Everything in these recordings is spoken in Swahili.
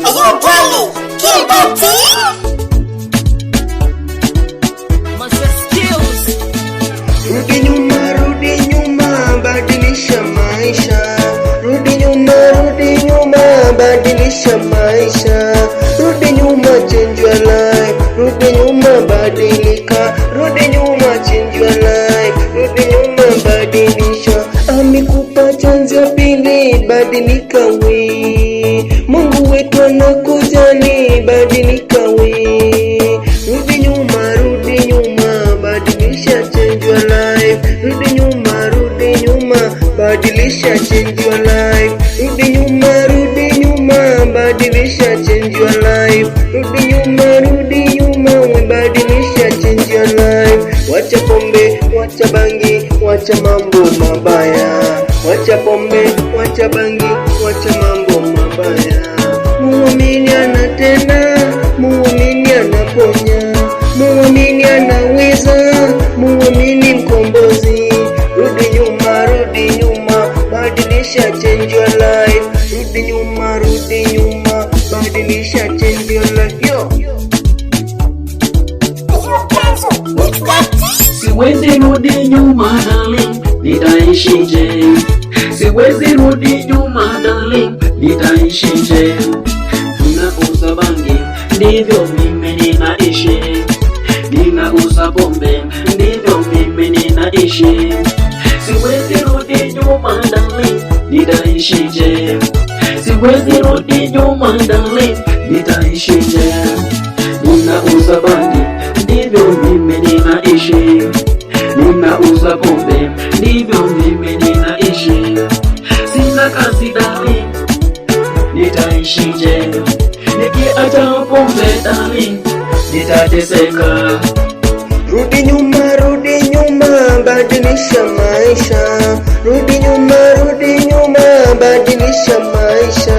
Ayo Jolly, kill that team. Rudi nyuma, badilisha maisha. Rudi nyuma, badilisha maisha. Rudi nyuma, change your life. Rudi nyuma, badilika. Rudi nyuma, change your life. Rudi nyuma, badilisha. Amekupa chance ya pili, badilika we. Mungu wetu anakujali, badilika we. Rudi nyuma, badilisha, change your life. Rudi nyuma, badilisha, change your life. Rudi nyuma, badilisha, change your life. Rudi nyuma, badilisha, change your life. Wacha pombe, wacha bangi, wacha mambo mabaya. Wacha pombe, wacha bangi, wacha mambo mabaya. Muamini anatenda, muamini anaponya, muamini anaweza, muamini mkombozi. Rudi nyuma, badilisha, change your life. Rudi nyuma, badilisha, change your life. Yo. Siwezi rudi nyuma darling, nitaishije? Siwezi rudi nyuma darling, nitaishije? Ninauza bangi, ndivyo mimi ninaishi. Ninauza pombe, ndivyo mimi ninaishi. Siwezi rudi nyuma darling, nitaishije? Siwezi rudi nyuma darling, nitaishije? Ninauza bangi, ndivyo mimi ninaishi. Ninauza pombe, ndivyo mimi ninaishi. Sina kazi darling, nitaishije? Nikiacha pombe darling, nitateseka. Rudi nyuma, badilisha maisha. Rudi nyuma, badilisha maisha.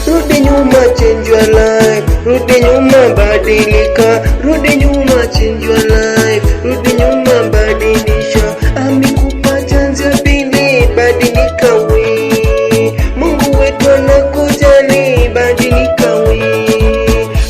Rudi nyuma, change your life. Rudi nyuma, badilika. Rudi nyuma, change your life. Rudi nyuma, badilisha. Amekupa chance ya pili, badilika we. Mungu wetu anakujali, badilika we.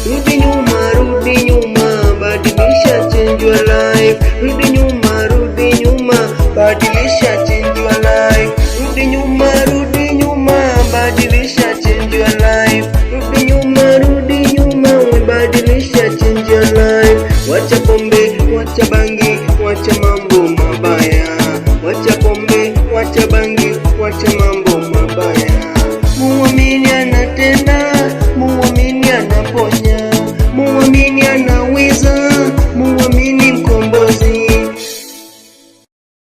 Rudi nyuma, badilisha, change your life. Rudi nyuma, badilisha, change your life. Rudi nyuma, badilisha, change your life. Rudi nyuma, badilisha, change your life. Wacha pombe, wacha bangi, wacha mambo mabaya. Wacha pombe, wacha bangi, wacha mambo mabaya. Muamini anatenda, muamini anaponya, muamini anaweza.